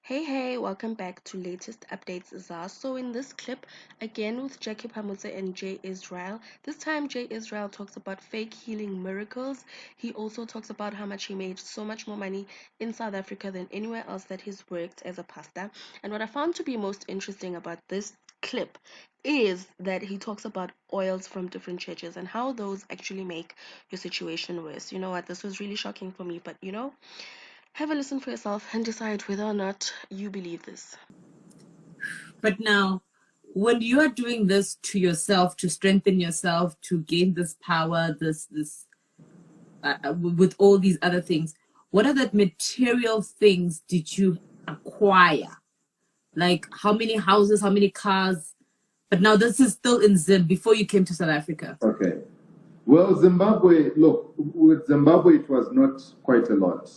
Hey, welcome back to latest updates, Zah. So in this clip, again with Jackie Phamotse and Jay Israel, this time Jay Israel talks about fake healing miracles. He also talks about how much he made so much more money in South Africa than anywhere else that he's worked as a pastor. And what I found to be most interesting about this clip is that he talks about oils from different churches and how those actually make your situation worse. You know what? This was really shocking for me, but have a listen for yourself and decide whether or not you believe this. But now, when you are doing this to yourself, to strengthen yourself, to gain this power, with all these other things, what other material things did you acquire? Like how many houses, how many cars? But now this is still in Zim before you came to South Africa. Okay. Well, Zimbabwe, look, with Zimbabwe, it was not quite a lot.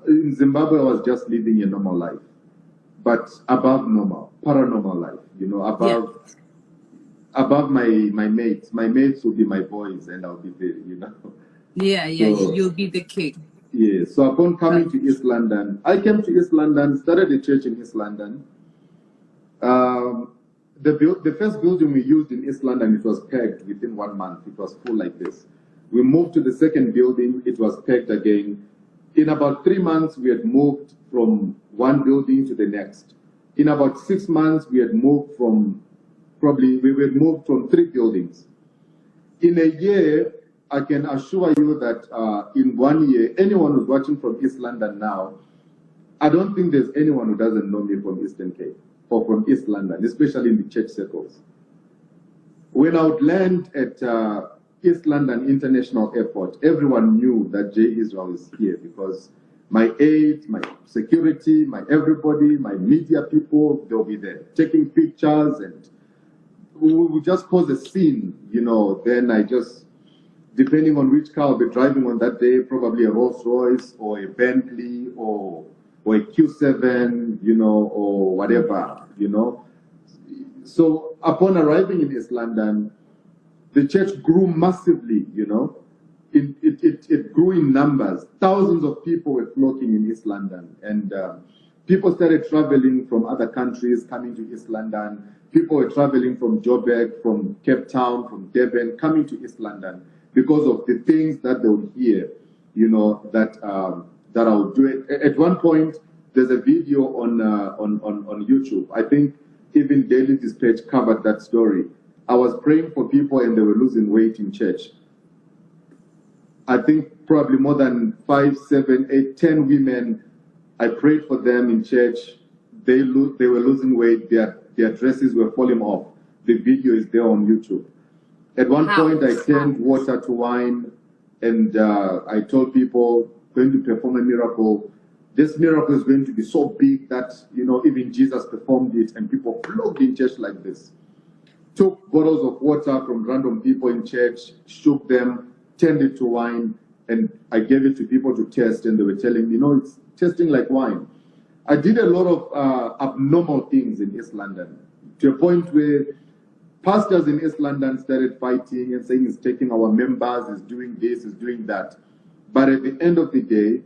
In Zimbabwe, I was just living a normal life, but above normal, paranormal life, above my mates. My mates will be my boys, and I'll be there. Yeah, So, you'll be the king. yeah, so upon coming to East London, I came to East London, started a church in East London. The first building we used in East London, it was pegged within 1 month. It was full like this. We moved to the second building, it was pegged again. In about 3 months, we had moved from one building to the next. In about 6 months, we had moved from three buildings. In a year, I can assure you that in 1 year, anyone who's watching from East London now, I don't think there's anyone who doesn't know me from Eastern Cape or from East London, especially in the church circles. When I would land at East London International Airport, everyone knew that Jay Israel is here because my aides, my security, my everybody, my media people, they'll be there taking pictures, and we would just cause a scene, Then depending on which car I'll be driving on that day, probably a Rolls Royce or a Bentley or a Q7, or whatever. So upon arriving in East London, the church grew massively. It grew in numbers. Thousands of people were flocking in East London, and people started traveling from other countries coming to East London. People were traveling from Joburg, from Cape Town, from Devon, coming to East London because of the things that they would hear, that I would do it. At one point, there's a video on YouTube. I think even Daily Dispatch covered that story. I was praying for people and they were losing weight in church. I think probably more than 5, 7, 8, 10 women, I prayed for them in church. They were losing weight. Their dresses were falling off. The video is there on YouTube. At one point, I turned water to wine, and I told people, going to perform a miracle. This miracle is going to be so big that, even Jesus performed it, and people flocked in church like this. Took bottles of water from random people in church, shook them, turned it to wine, and I gave it to people to test, and they were telling me, it's tasting like wine. I did a lot of abnormal things in East London, to a point where pastors in East London started fighting and saying he's taking our members, he's doing this, he's doing that. But at the end of the day,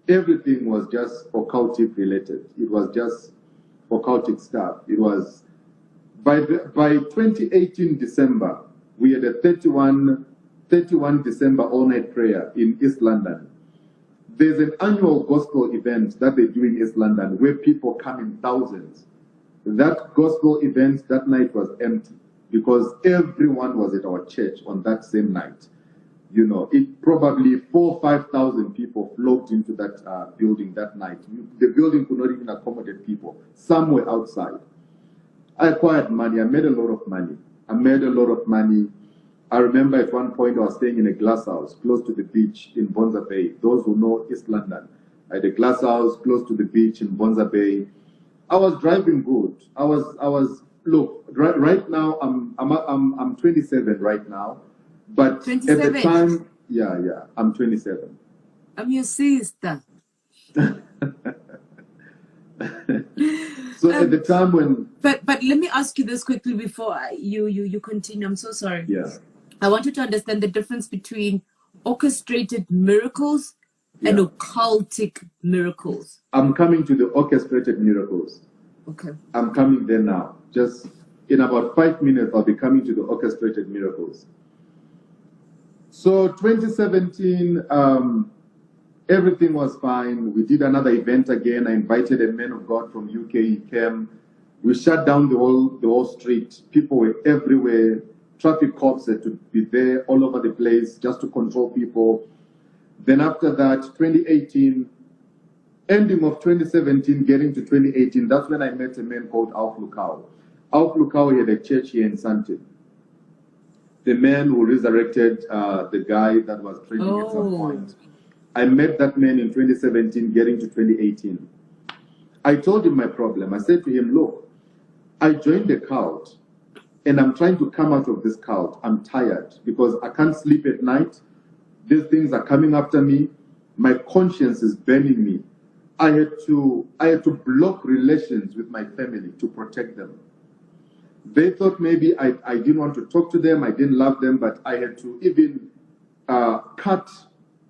everything was just occultic related. It was just occultic stuff. It was, by 2018 December, we had a 31 December all-night prayer in East London. There's an annual gospel event that they do in East London where people come in thousands. That gospel event that night was empty because everyone was at our church on that same night. It probably 4,000 or 5,000 people flocked into that building that night. The building could not even accommodate people. Some were outside. I acquired money. I made a lot of money. I remember at one point I was staying in a glass house close to the beach in Bonza Bay. Those who know East London, I had a glass house close to the beach in Bonza Bay. I was driving good. Look, right now I'm 27 right now, but 27. At the time, I'm 27. I'm your sister. So at the time when... But let me ask you this quickly before you continue. I'm so sorry. Yeah. I wanted to understand the difference between orchestrated miracles and Yeah. occultic miracles? I'm coming to the orchestrated miracles. Okay. I'm coming there now. Just in about 5 minutes, I'll be coming to the orchestrated miracles. So 2017, everything was fine. We did another event again. I invited a man of God from UK. He came. We shut down the whole street. People were everywhere. Traffic cops had to be there all over the place just to control people. Then after that, 2018, ending of 2017, getting to 2018, that's when I met a man called Alf Lukau. Alf Lukau had a church here in Sandton. The man who resurrected the guy that was training at some point. I met that man in 2017, getting to 2018. I told him my problem. I said to him, look, I joined the cult and I'm trying to come out of this cult. I'm tired because I can't sleep at night. These things are coming after me. My conscience is burning me. I had to block relations with my family to protect them. They thought maybe I didn't want to talk to them, I didn't love them, but I had to even cut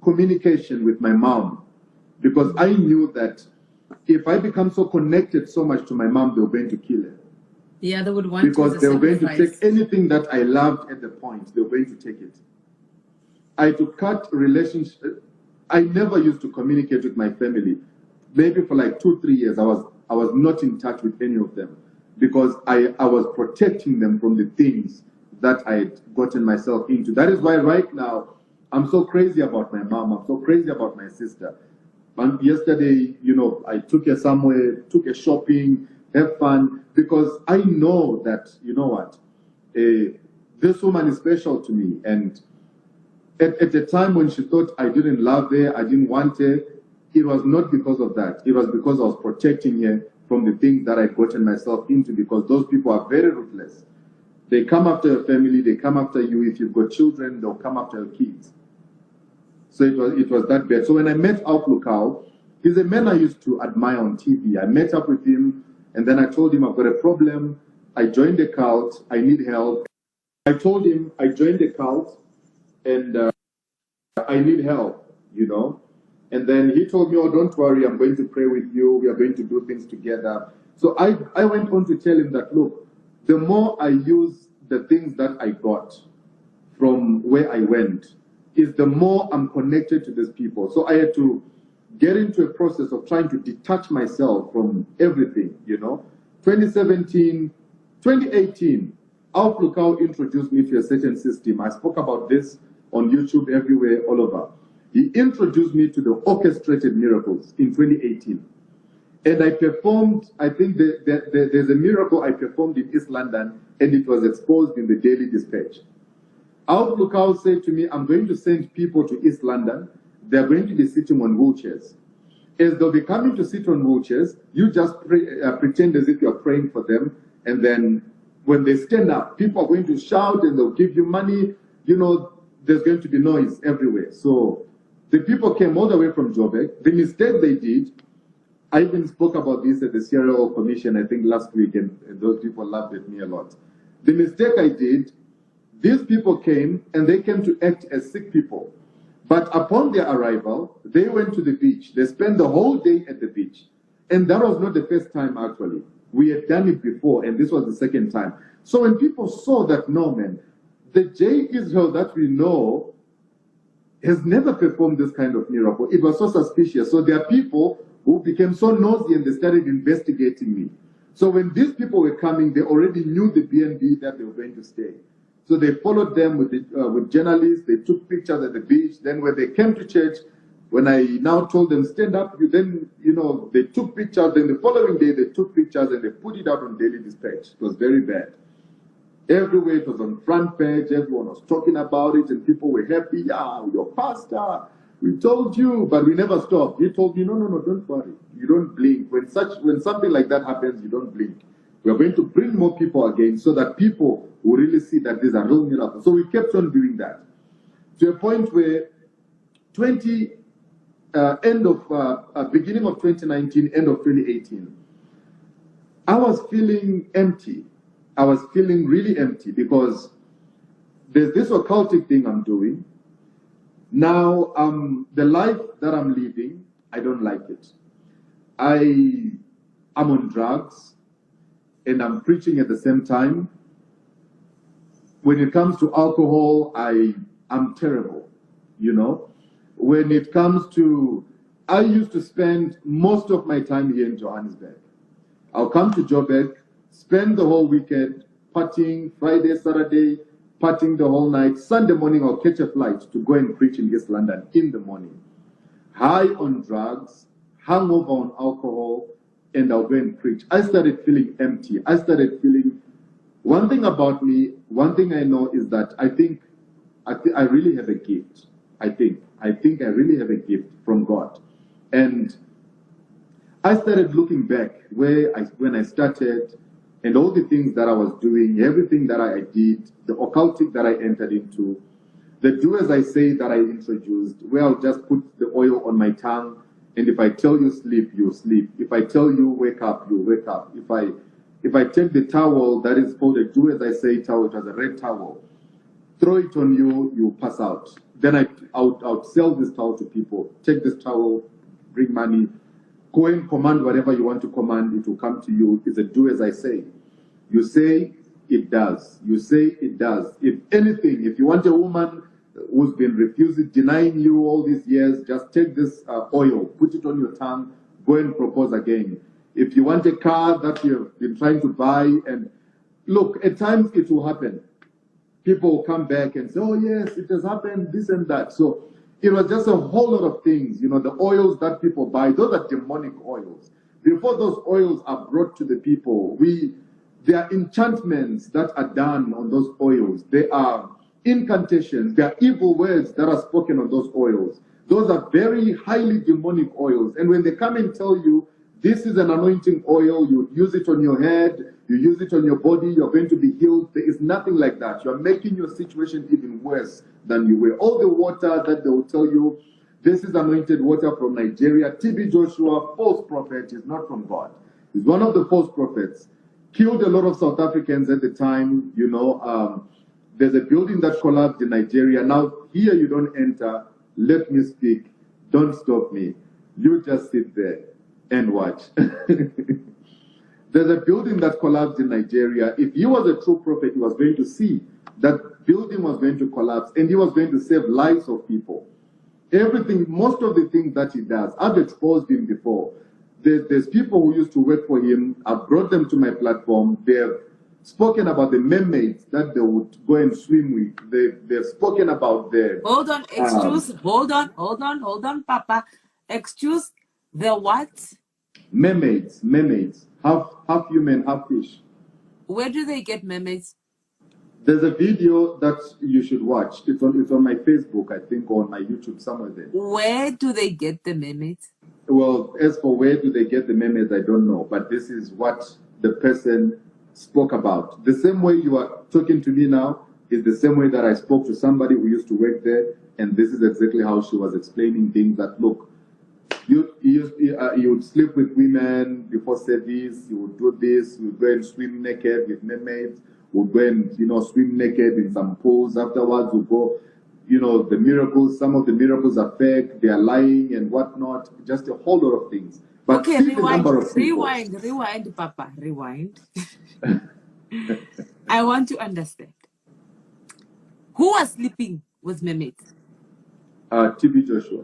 communication with my mom because I knew that if I become so connected so much to my mom, they were going to kill her. Yeah, they would want because to they were going to sacrifice. take anything that I loved at the point, they were going to take it. I had to cut relationship. I never used to communicate with my family. Maybe for like 2-3 years, I was not in touch with any of them because I was protecting them from the things that I had gotten myself into. That is why right now I'm so crazy about my mom. I'm so crazy about my sister. And yesterday, I took her somewhere, took her shopping, have fun, because I know that, this woman is special to me. And at the time when she thought I didn't love her, I didn't want her, it was not because of that. It was because I was protecting her from the things that I'd gotten myself into, because those people are very ruthless. They come after your family, they come after you. If you've got children, they'll come after your kids. So it was that bad. So when I met Alf Lukau, he's a man I used to admire on TV. I met up with him, and then I told him I've got a problem. I joined the cult. I need help. I told him I joined the cult, and I need help, And then he told me, oh, don't worry, I'm going to pray with you. We are going to do things together. So I went on to tell him that, look, the more I use the things that I got from where I went, is the more I'm connected to these people. So I had to get into a process of trying to detach myself from everything, 2017, 2018, Alf Lukau introduced me to a certain system. I spoke about this on YouTube, everywhere, all over. He introduced me to the orchestrated miracles in 2018. And I performed, I think there's a miracle I performed in East London, and it was exposed in the Daily Dispatch. Alf Lukau said to me, I'm going to send people to East London. They're going to be sitting on wheelchairs. As they'll be coming to sit on wheelchairs, you just pretend as if you're praying for them. And then when they stand up, people are going to shout and they'll give you money. There's going to be noise everywhere. So the people came all the way from Joburg. The mistake they did, I even spoke about this at the CRO Commission, I think last week, and those people laughed at me a lot. The mistake I did, these people came and they came to act as sick people. But upon their arrival, they went to the beach. They spent the whole day at the beach. And that was not the first time, actually. We had done it before, and this was the second time. So when people saw that, no, man, the J. Israel that we know has never performed this kind of miracle. It was so suspicious. So there are people who became so nosy and they started investigating me. So when these people were coming, they already knew the B&B that they were going to stay. So they followed them with journalists. They took pictures at the beach. Then when they came to church, when I now told them, stand up, they took pictures. Then the following day, they took pictures and they put it out on Daily Dispatch. It was very bad. Everywhere it was on front page. Everyone was talking about it and people were happy. Yeah, your pastor, we told you, but we never stopped. He told me, no, don't worry. You don't blink. When something like that happens, you don't blink. We are going to bring more people again so that people will really see that these are real miracles. So we kept on doing that to a point where beginning of 2019, end of 2018, I was feeling empty. I was feeling really empty because there's this occultic thing I'm doing. Now, the life that I'm living, I don't like it. I'm on drugs and I'm preaching at the same time. When it comes to alcohol, I'm terrible, you know. When it comes to, I used to spend most of my time here in Johannesburg. I'll come to Joburg, spend the whole weekend partying, Friday, Saturday, partying the whole night. Sunday morning, I'll catch a flight to go and preach in East London in the morning. High on drugs, hangover on alcohol, and I'll go and preach. I started feeling empty. I started feeling, one thing about me, one thing I know is that I really have a gift. I think I really have a gift from God. And I started looking back when I started and all the things that I was doing, everything that I did, the occultic that I entered into, the do as I say that I introduced, where I'll just put the oil on my tongue, and if I tell you sleep, you sleep. If I tell you wake up, you wake up. If I take the towel that is called a do as I say towel, it was a red towel, throw it on you, you pass out. Then I would sell this towel to people. Take this towel, bring money, go and command whatever you want to command, it will come to you. It's a do as I say. You say, it does. You say, it does. If anything, if you want a woman who's been refusing, denying you all these years, just take this oil, put it on your tongue, go and propose again. If you want a car that you've been trying to buy, and look, at times it will happen. People will come back and say, oh yes, it has happened, this and that. So it was just a whole lot of things. You know, the oils that people buy, those are demonic oils. Before those oils are brought to the people, there are enchantments that are done on those oils. There are incantations, there are evil words that are spoken on those oils. Those are very highly demonic oils. And when they come and tell you, this is an anointing oil, you use it on your head, you use it on your body, you're going to be healed. There is nothing like that. You're making your situation even worse than you were. All the water that they will tell you, this is anointed water from Nigeria. TB Joshua, false prophet, is not from God. He's one of the false prophets. Killed a lot of South Africans at the time, you know. There's a building that collapsed in Nigeria. Now, here you don't enter. Let me speak. Don't stop me. You just sit there and watch. There's a building that collapsed in Nigeria. If he was a true prophet, he was going to see that building was going to collapse and he was going to save lives of people. Everything, most of the things that he does, I've exposed him before. There's people who used to work for him. I've brought them to my platform. They've spoken about the mermaids that they would go and swim with. They've spoken about the... Hold on, hold on, Papa. Excuse the what? Mermaids, half human, half fish. Where do they get mermaids? There's a video that you should watch. It's on my Facebook, I think, or on my YouTube, somewhere there. Where do they get the mermaids? Well, as for where do they get the mermaids, I don't know. But this is what the person spoke about. The same way you are talking to me now is the same way that I spoke to somebody who used to work there. And this is exactly how she was explaining things that, look, you would sleep with women before service, you would do this, you would go and swim naked with mermaids, would go and, swim naked in some pools. Afterwards, you go, the miracles, some of the miracles are fake, they are lying and whatnot, just a whole lot of things. But okay, see the number of people. Rewind, Papa, rewind. I want to understand. Who was sleeping with mermaids? TB Joshua.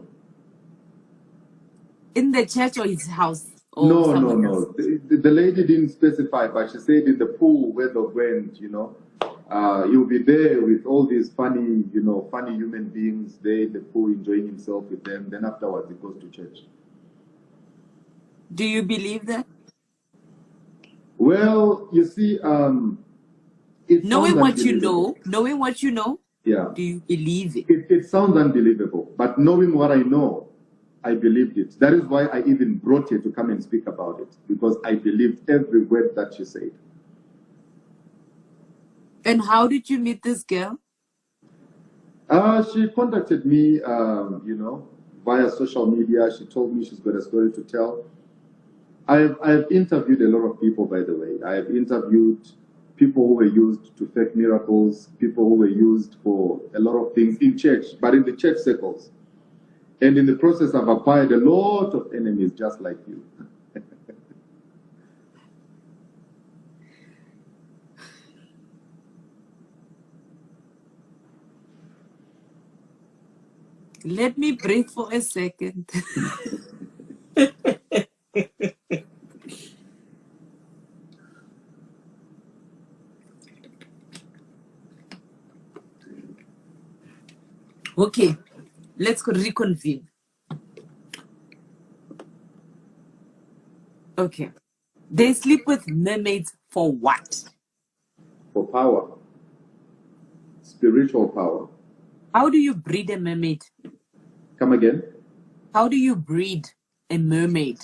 In the church or his house? Or no. The lady didn't specify, but she said in the pool where they went, he'll be there with all these funny human beings there in the pool enjoying himself with them. Then afterwards, he goes to church. Do you believe that? Well, you see, knowing what you know, yeah. Do you believe it? It sounds unbelievable, but knowing what I know, I believed it. That is why I even brought her to come and speak about it, because I believed every word that she said. And how did you meet this girl? She contacted me, via social media. She told me she's got a story to tell. I've interviewed a lot of people, by the way. I have interviewed people who were used to fake miracles, people who were used for a lot of things in church, but in the church circles. And in the process, I've acquired a lot of enemies just like you. Let me breathe for a second. Okay, let's reconvene. Okay. They sleep with mermaids for what? For power, spiritual power. How do you breed a mermaid? Come again? How do you breed a mermaid?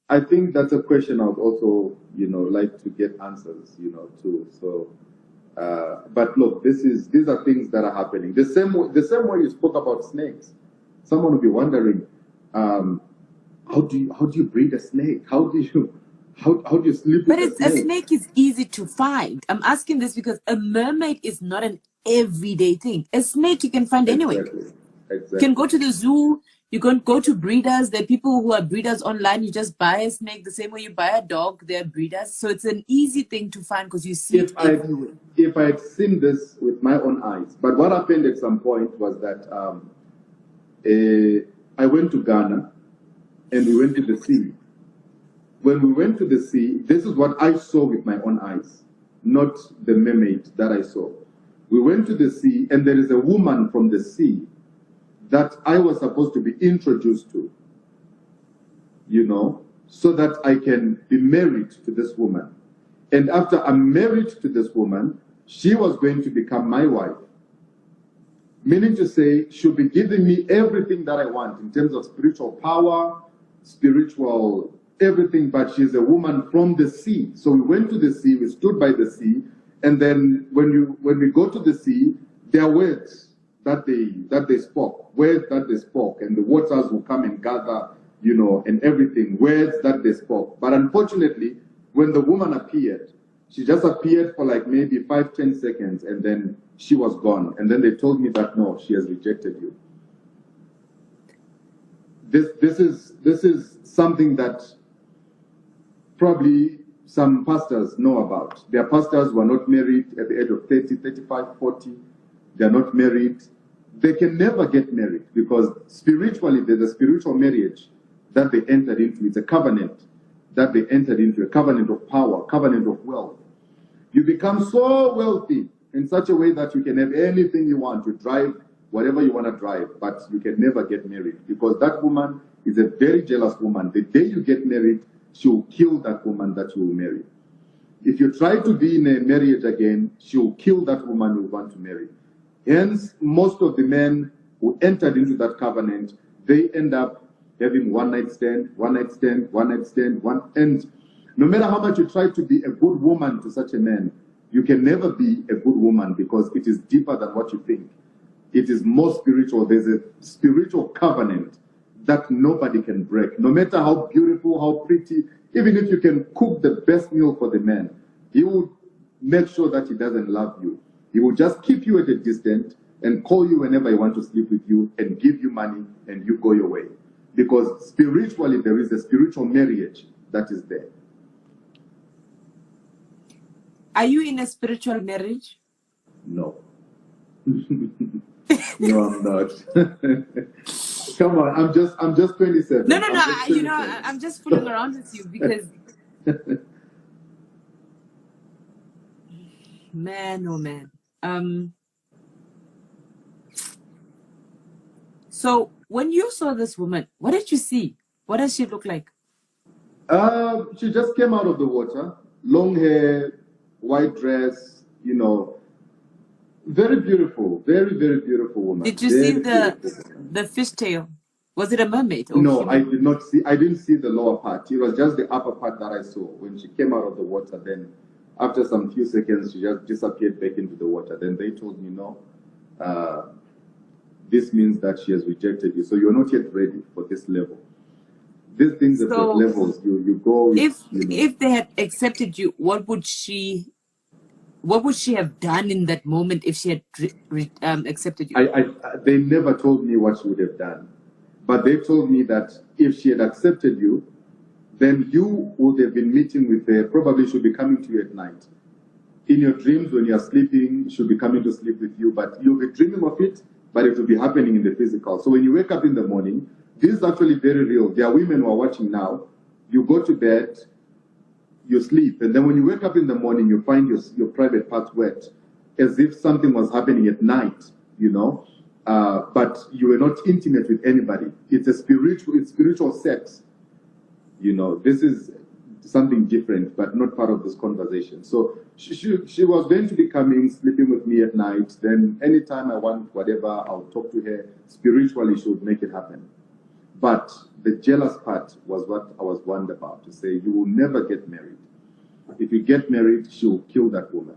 I think that's a question I would also, like to get answers, too. So, but look, these are things that are happening. The same way you spoke about snakes. Someone will be wondering, how do you breed a snake? How do you sleep with But a snake? a snake is easy to find. I'm asking this because a mermaid is not an everyday thing. A snake you can find anywhere. Exactly. You can go to the zoo. You can go to breeders. There are people who are breeders online. You just buy a snake the same way you buy a dog. They're breeders. So it's an easy thing to find because you see it everywhere. If I had seen this with my own eyes, but what happened at some point was that I went to Ghana and we went to the sea. When we went to the sea, this is what I saw with my own eyes, not the mermaid that I saw. We went to the sea and there is a woman from the sea that I was supposed to be introduced to, so that I can be married to this woman. And after I'm married to this woman, she was going to become my wife. Meaning to say, she'll be giving me everything that I want in terms of spiritual power, spiritual everything, but she's a woman from the sea. So we went to the sea, we stood by the sea, and then when we go to the sea, there are words that they spoke, words that they spoke, and the waters will come and gather, and everything, words that they spoke. But unfortunately, when the woman appeared, she just appeared for like maybe 5-10 seconds, and then she was gone. And then they told me that no, she has rejected you. This is something that probably some pastors know about. There are pastors who are not married at the age of 30, 35, 40. They are not married. They can never get married because spiritually there's a spiritual marriage that they entered into. It's a covenant that they entered into, a covenant of power, covenant of wealth. You become so wealthy in such a way that you can have anything you want. You drive whatever you want to drive, but you can never get married because that woman is a very jealous woman. The day you get married, she will kill that woman that you will marry. If you try to be in a marriage again, she will kill that woman you want to marry. Hence, most of the men who entered into that covenant, they end up having one night stand, and no matter how much you try to be a good woman to such a man, you can never be a good woman because it is deeper than what you think. It is more spiritual. There's a spiritual covenant that nobody can break. No matter how beautiful, how pretty, even if you can cook the best meal for the man, he will make sure that he doesn't love you. He will just keep you at a distance and call you whenever he wants to sleep with you and give you money and you go your way. Because spiritually, there is a spiritual marriage that is there. Are you in a spiritual marriage? No. No, I'm not. Come on, I'm just 27. No. I'm just fooling around with you because man, oh man. So when you saw this woman, what did you see? What does she look like? She just came out of the water, long hair, white dress, very beautiful, very, very beautiful woman. Did you see the fishtail? Was it a mermaid? No, I did not see. I didn't see the lower part. It was just the upper part that I saw. When she came out of the water, then after some few seconds, she just disappeared back into the water. Then they told me, no, this means that she has rejected you. So you're not yet ready for this level. These things have got levels. You go. If they had accepted you, what would what would she have done in that moment if she had accepted you? They never told me what she would have done, but they told me that if she had accepted you, then you would have been meeting with her. Probably she'll be coming to you at night. In your dreams, when you're sleeping, she'll be coming to sleep with you, but you'll be dreaming of it, but it will be happening in the physical. So when you wake up in the morning, this is actually very real. There are women who are watching now. You go to bed, you sleep, and then when you wake up in the morning, you find your private parts wet, as if something was happening at night, you know, but you were not intimate with anybody. It's spiritual sex, you know. This is something different, but not part of this conversation. So she was going to be coming, sleeping with me at night. Then anytime I want whatever, I'll talk to her. Spiritually, she would make it happen. But the jealous part was what I was warned about, to say, you will never get married. If you get married, she will kill that woman.